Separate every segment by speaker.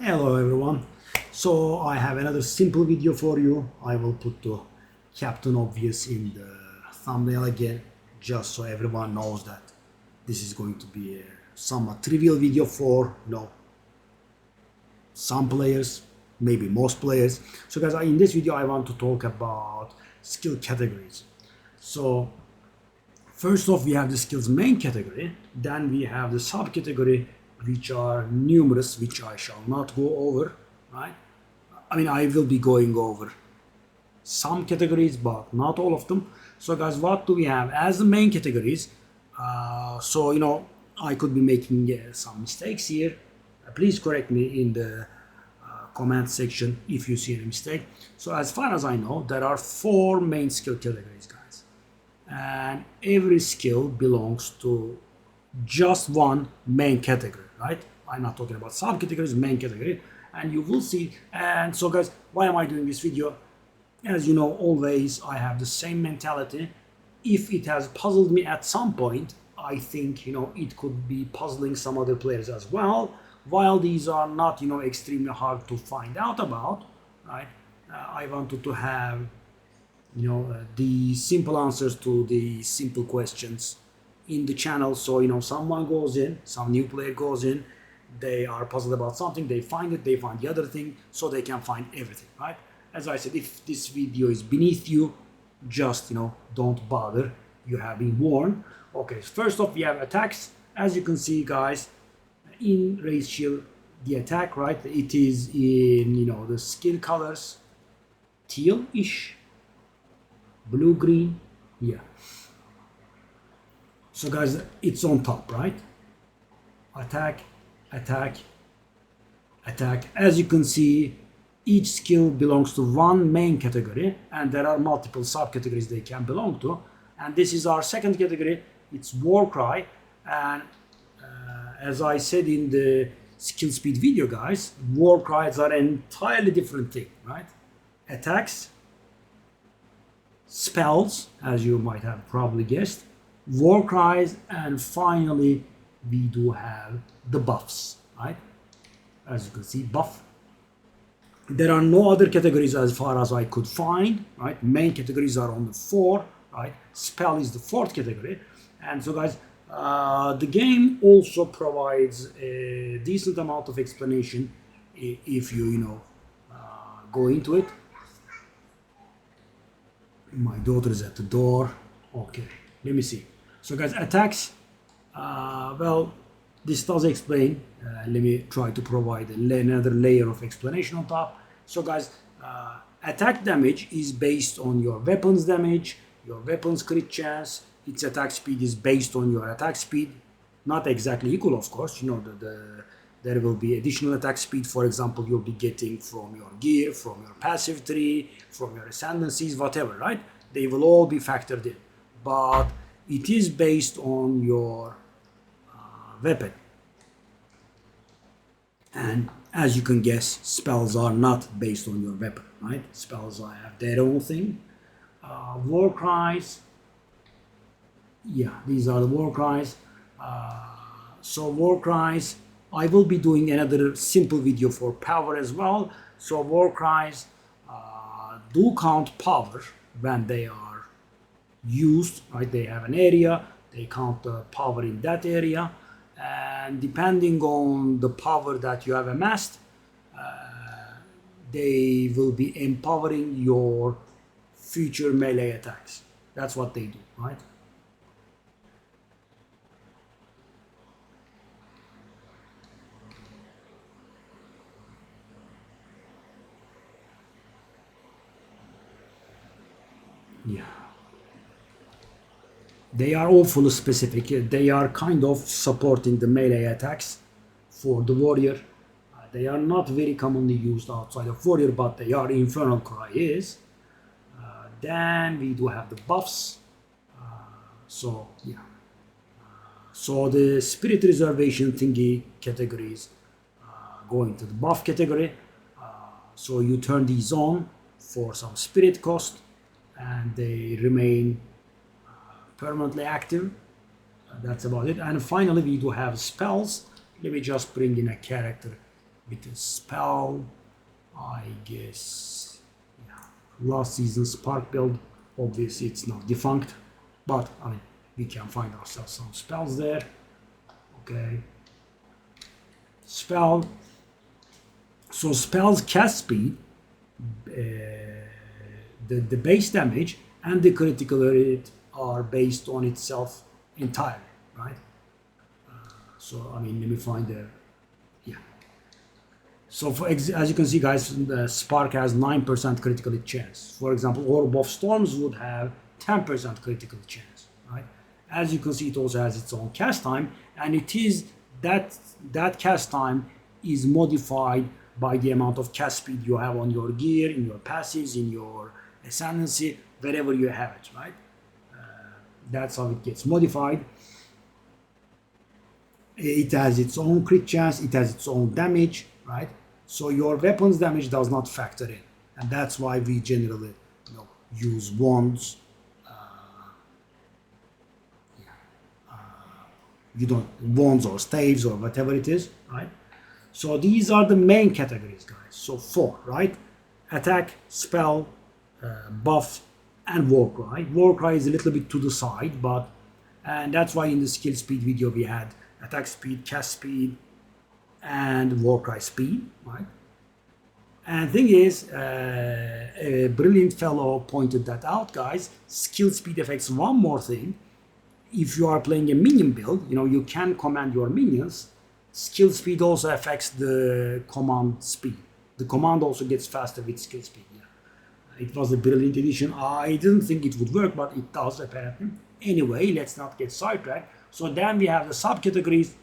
Speaker 1: Hello everyone. So I have another simple video for you. I will put the Captain Obvious in the thumbnail again, just so everyone knows that this is going to be a somewhat trivial video for some players, maybe most players. So guys, in this video I want to talk about skill categories. So first off, we have the skills main category, then we have the subcategory, which are numerous, which I shall not go over, right? I mean, I will be going over some categories, but not all of them. So guys, what do we have as the main categories? I could be making some mistakes here. Please correct me in the comment section if you see any mistake. So as far as I know, there are 4 main skill categories, guys. And every skill belongs to just one main category, right? I'm not talking about subcategories, main category, and you will see. And so guys, why am I doing this video? As you know, always I have the same mentality. If it has puzzled me at some point, I think it could be puzzling some other players as well. While these are not extremely hard to find out about, right? I wanted to have the simple answers to the simple questions in the channel. So someone goes in, some new player goes in, they are puzzled about something, they find it, they find the other thing, so they can find everything, right? As I said, if this video is beneath you, just don't bother, you have been warned. Okay, first off, we have attacks. As you can see, guys, in raise shield, the attack, right, it is in the skill colors teal-ish, blue green, yeah. So guys, it's on top, right? Attack, attack, attack. As you can see, each skill belongs to one main category, and there are multiple subcategories they can belong to. And this is our second category. It's war cry. And as I said in the skill speed video, guys, war cries are an entirely different thing, right? Attacks, spells, as you might have probably guessed, war cries, and finally we do have the buffs, right? As you can see, buff. There are no other categories as far as I could find, right? Main categories are on the 4, right? Spell is the 4th category. And so guys, the game also provides a decent amount of explanation if you go into it. My daughter is at the door. Okay, let me see. So guys, attacks, well, this does explain. Let me try to provide another layer of explanation on top. So guys, attack damage is based on your weapons damage, your weapons crit chance. Its attack speed is based on your attack speed. Not exactly equal, of course. There will be additional attack speed, for example, you'll be getting from your gear, from your passive tree, from your ascendancies, whatever, right? They will all be factored in. But it is based on your weapon. And as you can guess, spells are not based on your weapon, right? Spells have their own thing. War cries. Yeah, these are the war cries. So war cries, I will be doing another simple video for power as well. So war cries do count power when they are used, right? They have an area, they count the power in that area, and depending on the power that you have amassed, they will be empowering your future melee attacks. That's what they do, right? Yeah, they are awfully specific. They are kind of supporting the melee attacks for the warrior. They are not very commonly used outside of warrior, but they are. Infernal Cry is. Then we do have the buffs. So yeah. So the spirit reservation thingy categories go into the buff category. So you turn these on for some spirit cost, and they remain permanently active. That's about it. And finally, we do have spells. Let me just bring in a character with a spell. I guess, yeah, last season Spark build. Obviously, it's now defunct, but I mean, we can find ourselves some spells there. Okay, spell. So spells cast speed, the base damage and the critical rate are based on itself entirely, right? So I mean, let me find the, yeah. So as you can see, guys, the Spark has 9% critical hit chance. For example, Orb of Storms would have 10% critical chance, right? As you can see, it also has its own cast time, and it is that cast time is modified by the amount of cast speed you have on your gear, in your passives, in your ascendancy, wherever you have it, right? That's how it gets modified. It has its own crit chance, it has its own damage, right? So your weapons damage does not factor in, and that's why we generally, use wands. You don't wands or staves or whatever it is, right? So these are the main categories, guys. So 4, right? Attack, spell, buff, and Warcry. Warcry is a little bit to the side, and that's why in the skill speed video we had attack speed, cast speed, and Warcry speed, right? And the thing is, a brilliant fellow pointed that out, guys. Skill speed affects one more thing. If you are playing a minion build, you can command your minions. Skill speed also affects the command speed. The command also gets faster with skill speed. Yeah. It was a brilliant addition. I didn't think it would work, but it does apparently. Anyway, let's not get sidetracked. So then we have the subcategories.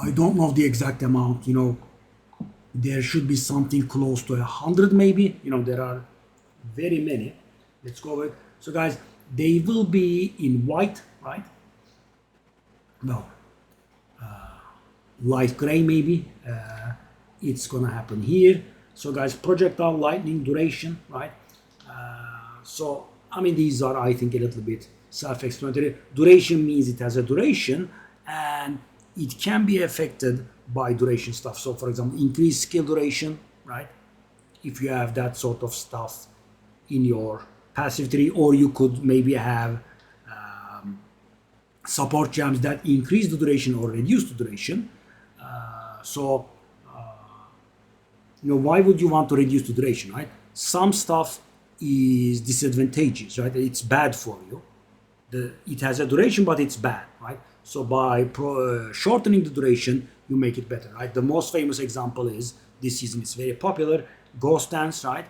Speaker 1: I don't know the exact amount. There should be something close to 100 maybe. There are very many. Let's go with. So guys, they will be in white, right? No, light gray maybe. It's gonna happen here. So guys, projectile, lightning, duration, right? So I mean, these are, I think, a little bit self-explanatory. Duration means it has a duration, and it can be affected by duration stuff. So for example, increased skill duration, right? If you have that sort of stuff in your passive tree, or you could maybe have support gems that increase the duration or reduce the duration. Why would you want to reduce the duration, right? Some stuff is disadvantageous, right? It's bad for you. It has a duration, but it's bad, right? So by shortening the duration, you make it better, right? The most famous example is, this season it's very popular, Ghost Dance, right?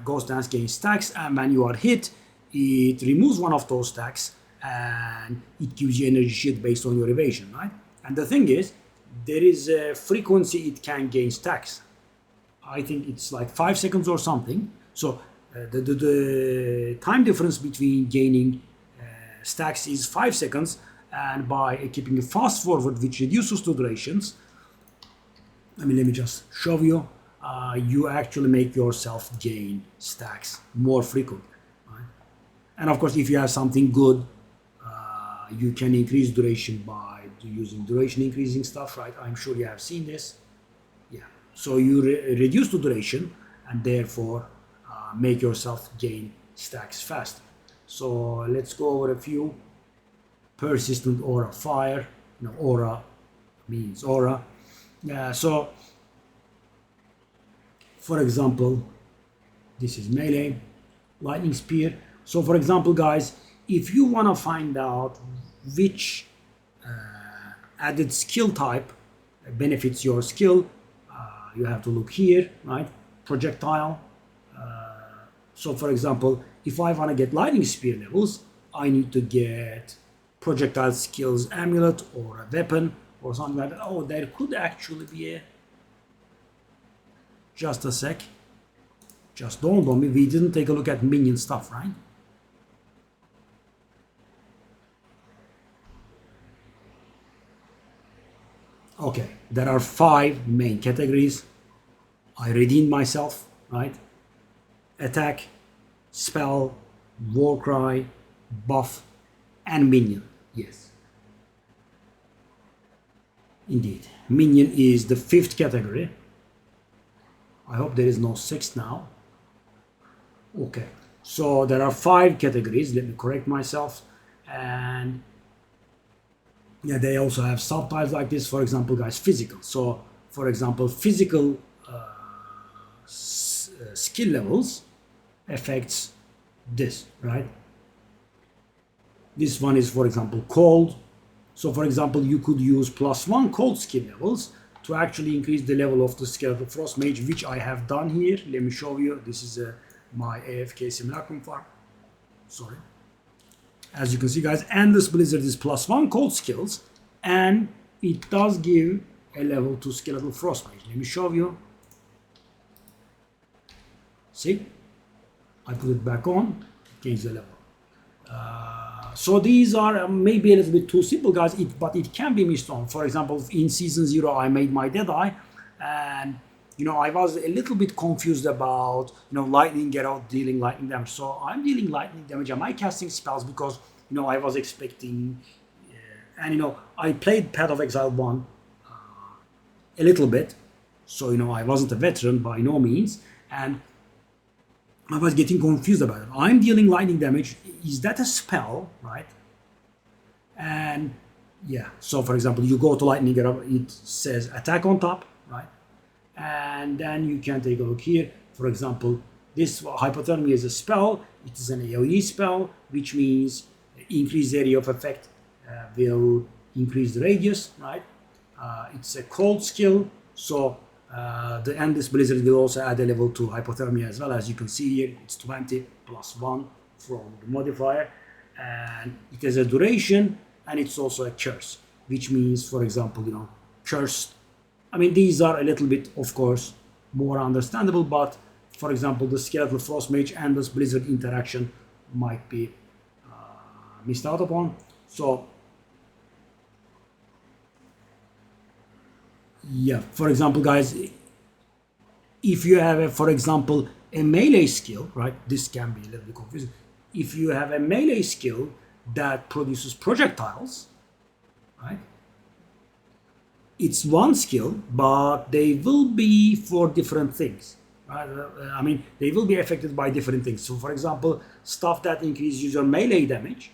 Speaker 1: Ghost Dance gains stacks, and when you are hit, it removes one of those stacks, and it gives you energy shield based on your evasion, right? And the thing is, there is a frequency it can gain stacks. I think it's like 5 seconds or something. So the time difference between gaining stacks is 5 seconds, and by keeping a fast forward which reduces the durations, let me just show you, you actually make yourself gain stacks more frequently, right? And of course, if you have something good, you can increase duration by using duration increasing stuff, right? I'm sure you have seen this. Yeah. So you reduce the duration, and therefore make yourself gain stacks faster. So let's go over a few. Persistent aura fire. Aura means aura. So for example, this is melee, lightning spear. So for example, guys, if you want to find out which added skill type benefits your skill, you have to look here, right? Projectile. So for example, if I want to get lightning spear levels, I need to get projectile skills amulet or a weapon or something like that. Oh, there could actually be a... Just a sec. Just dawned on me, we didn't take a look at minion stuff, right? Okay, there are 5 main categories. I redeemed myself, right? Attack, spell, warcry, buff, and minion. Yes. Indeed, Minion is the 5th category. I hope there is no 6th now. Okay, so there are 5 categories. Let me correct myself. And yeah, they also have subtitles like this. For example, guys, physical. So, for example, physical skill levels affects this, right? This one is, for example, cold. So, for example, you could use +1 cold skill levels to actually increase the level of the Skeletal Frost Mage, which I have done here. Let me show you. This is my AFK simulacrum farm. Sorry. As you can see, guys, Endless Blizzard is +1 cold skills, and it does give a level to Skeletal Frost Mage. Let me show you. See? I put it back on, change the level. So these are maybe a little bit too simple, guys, but it can be missed on. For example, in Season 0, I made my Deadeye, and I was a little bit confused about, lightning get out, dealing lightning damage. So I'm dealing lightning damage. Am I casting spells? Because, I was expecting, and, I played Path of Exile 1 a little bit. So, I wasn't a veteran by no means. And I was getting confused about it. I'm dealing lightning damage. Is that a spell, right? And yeah, so for example, you go to lightning, it says attack on top, right? And then you can take a look here. For example, this hypothermia is a spell. It is an AoE spell, which means increased area of effect will increase the radius, right? It's a cold skill, so the Endless Blizzard will also add a level to hypothermia as well. As you can see here, it's 20 +1 from the modifier, and it has a duration, and it's also a curse, which means, for example, cursed. I mean, these are a little bit, of course, more understandable, but for example, the Skeletal Frost Mage Endless Blizzard interaction might be missed out upon. So yeah, for example, guys, if you have, for example, a melee skill, right? This can be a little bit confusing. If you have a melee skill that produces projectiles, right? It's one skill, but they will be for different things, right? I mean, they will be affected by different things. So, for example, stuff that increases your melee damage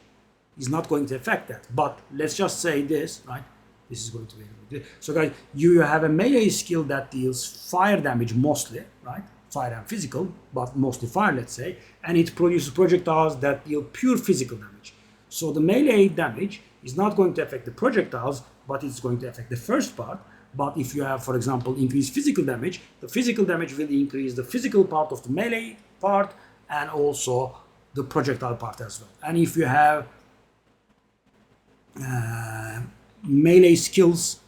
Speaker 1: is not going to affect that. But let's just say this, right? This is going to be so, guys. You have a melee skill that deals fire damage mostly, right? Fire and physical, but mostly fire, let's say, and it produces projectiles that deal pure physical damage. So the melee damage is not going to affect the projectiles, but it's going to affect the first part. But if you have, for example, increased physical damage, the physical damage will increase the physical part of the melee part and also the projectile part as well. And if you have melee skills,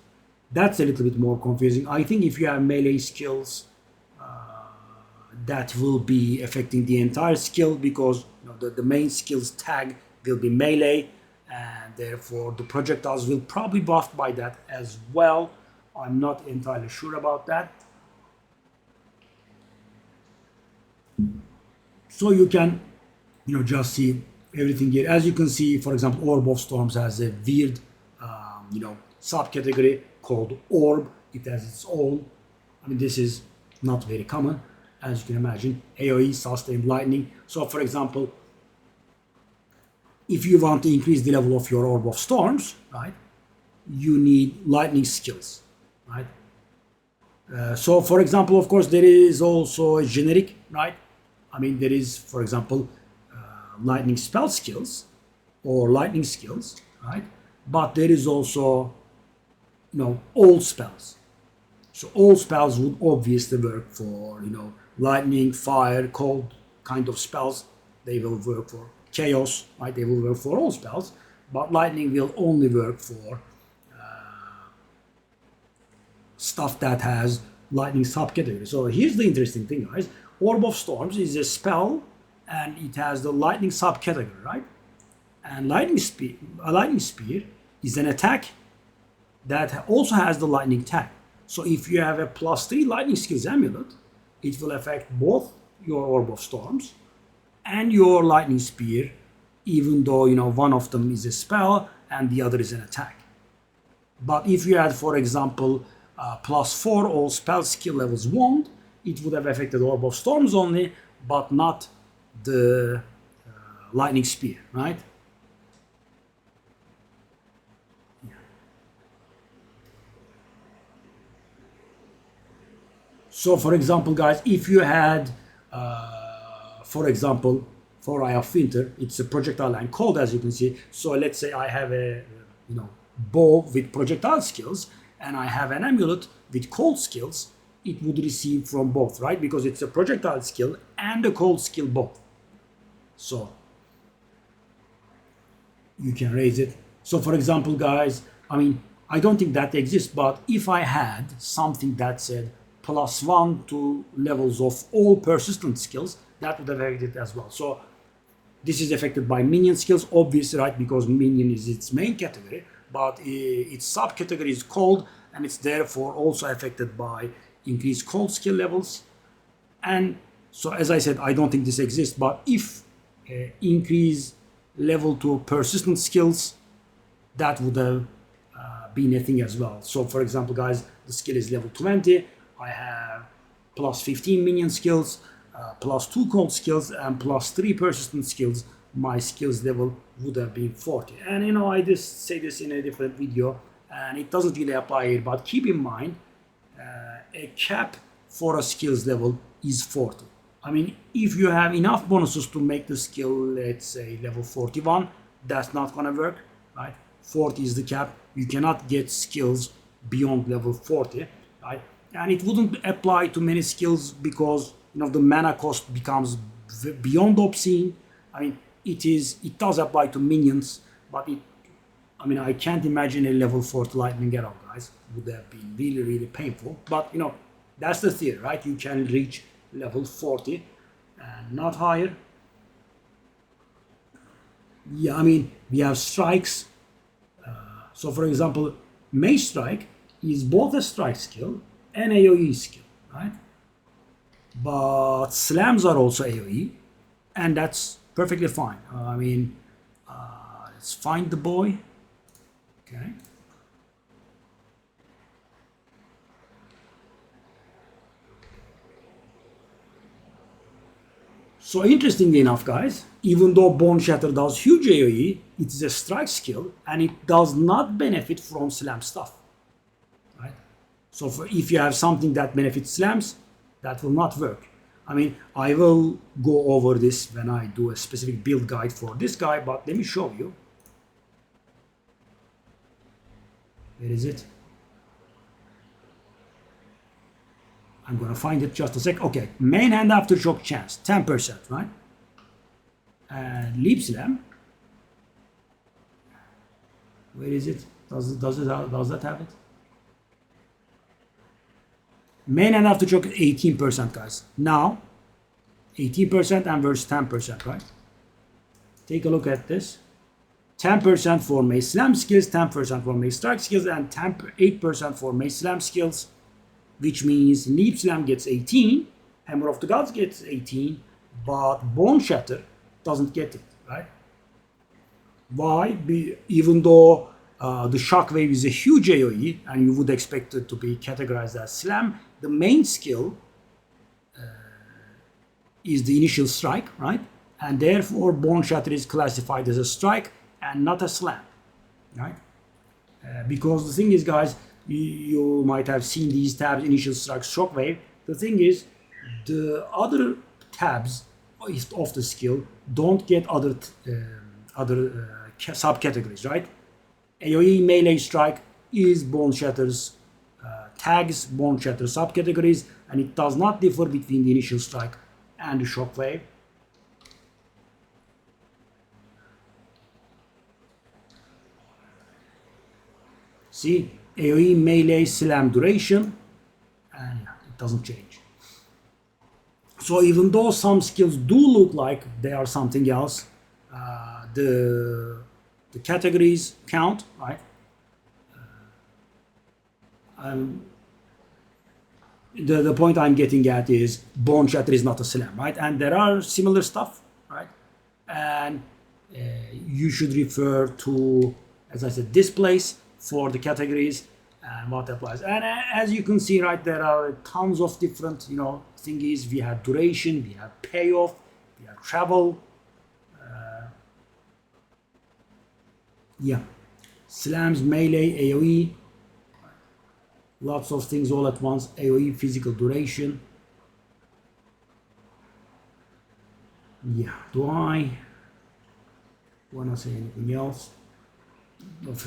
Speaker 1: that's a little bit more confusing. I think if you have melee skills, that will be affecting the entire skill, because the main skills tag will be melee, and therefore the projectiles will probably be buffed by that as well. I'm not entirely sure about that. So you can just see everything here. As you can see, for example, Orb of Storms has a weird subcategory called Orb. It has its own, this is not very common, as you can imagine. AoE, sustained lightning. So for example, if you want to increase the level of your Orb of Storms, right, you need lightning skills, right? So for example, of course, there is also a generic, right? There is, for example, lightning spell skills or lightning skills, right? But there is also, all spells. So all spells would obviously work for, lightning, fire, cold kind of spells. They will work for chaos, right? They will work for all spells, but lightning will only work for stuff that has lightning subcategory. So here's the interesting thing, guys. Orb of Storms is a spell, and it has the lightning subcategory, right? And a lightning spear is an attack that also has the lightning tag. So if you have a +3 lightning skills amulet, it will affect both your Orb of Storms and your lightning spear, even though one of them is a spell and the other is an attack. But if you had, for example, +4 all spell skill levels wand, it would have affected Orb of Storms only, but not the Lightning Spear, right? So, for example, guys, if you had, for example, for Eye of Winter, it's a projectile and cold, as you can see. So let's say I have a, bow with projectile skills, and I have an amulet with cold skills. It would receive from both, right? Because it's a projectile skill and a cold skill both. So you can raise it. So, for example, guys, I mean, I don't think that exists, but if I had something that said +1 to levels of all persistent skills, that would have affected it as well. So this is affected by minion skills, obviously, right? Because minion is its main category, but its subcategory is cold, and it's therefore also affected by increased cold skill levels. And so, as I said, I don't think this exists, but if increase level to persistent skills, that would have been a thing as well. So, for example, guys, the skill is level 20. I have +15 minion skills, +2 cold skills, and +3 persistent skills. My skills level would have been 40. And I just say this in a different video, and it doesn't really apply here, but keep in mind, a cap for a skills level is 40. I mean, if you have enough bonuses to make the skill, let's say level 41, that's not gonna work, right? 40 is the cap. You cannot get skills beyond level 40, right? And it wouldn't apply to many skills because the mana cost becomes beyond obscene. I mean, it does apply to minions, but I can't imagine a level 40 lightning arrow, guys. Would have been really, really painful. But that's the theory, right? You can reach level 40 and not higher. Yeah, I mean, we have strikes. So, for example, Mage Strike is both a strike skill and AoE skill, right? But slams are also AoE, and that's perfectly fine. Let's find the boy. Okay. So interestingly enough, guys, even though Bone Shatter does huge AoE, it is a strike skill and it does not benefit from slam stuff, right? So if you have something that benefits slams, that will not work. I mean, I will go over this when I do a specific build guide for this guy, but let me show you. Where is it? I'm gonna find it just a sec. Okay, main hand aftershock chance, 10%, right? And leap slam. Where is it? Does that have it? Main hand aftershock is 18%, guys. Now, 18% and versus 10%, right? Take a look at this. 10% for Mace Slam skills, 10% for Mace Strike skills, and 8% for Mace Slam skills, which means Leap Slam gets 18, Hammer of the Gods gets 18, but Bone Shatter doesn't get it, right? Why? Even though the Shockwave is a huge AoE, and you would expect it to be categorized as Slam, the main skill is the initial strike, right? And therefore, Bone Shatter is classified as a strike and not a slam, right? Because the thing is, guys, you might have seen these tabs, initial strike, shockwave. The thing is, the other tabs of the skill don't get other subcategories, right? AoE melee strike is Bone Shatter's tags, Bone Shatter subcategories, and it does not differ between the initial strike and the shockwave. See, AoE melee slam duration, and it doesn't change. So even though some skills do look like they are something else, the categories count, right? The point I'm getting at is Bone Shatter is not a slam, right? And there are similar stuff, right? And you should refer to, as I said, this place for the categories and what applies. And as you can see, right, there are tons of different, you know, thingies. We have duration, we have payoff, we have travel, yeah, slams, melee, AoE, lots of things all at once. AoE, physical duration. Yeah, do I want to say anything else?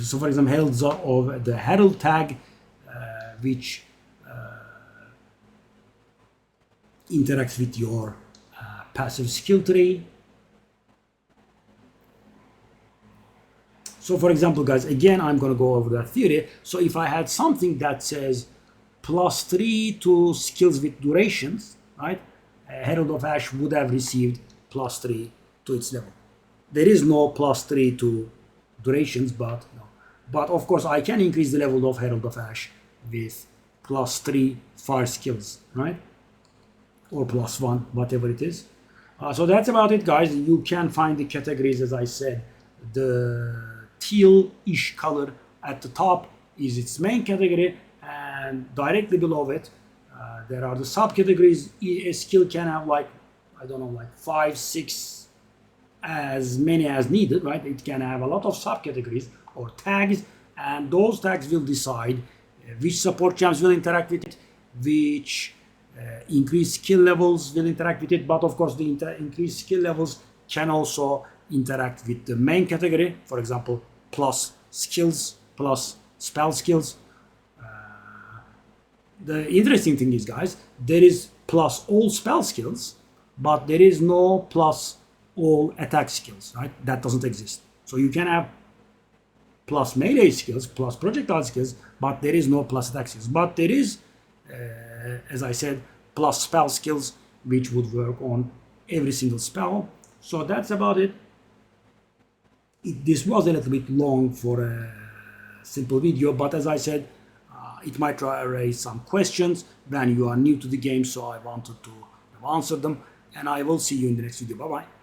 Speaker 1: So for example, heralds of the herald tag, which interacts with your passive skill tree. So for example, guys, again, I'm going to go over that theory. So if I had something that says +3 to skills with durations, right, Herald of Ash would have received +3 to its level. There is no +3 to durations, but no. But of course, I can increase the level of Herald of Ash with +3 fire skills, right? Or +1, whatever it is. So that's about it, guys. You can find the categories, as I said. The teal-ish color at the top is its main category, and directly below it, there are the subcategories. A skill can have like, I don't know, like 5, 6, as many as needed, right? It can have a lot of subcategories or tags, and those tags will decide which support gems will interact with it, which increased skill levels will interact with it. But of course, the increased skill levels can also interact with the main category. For example, plus skills, plus spell skills. The interesting thing is, guys, there is plus all spell skills, but there is no plus all attack skills, right? That doesn't exist. So you can have plus melee skills, plus projectile skills, but there is no plus attack skills. But there is, as I said, plus spell skills, which would work on every single spell. So that's about it. This was a little bit long for a simple video, but as I said, it might raise some questions when you are new to the game, so I wanted to answer them, and I will see you in the next video. Bye bye.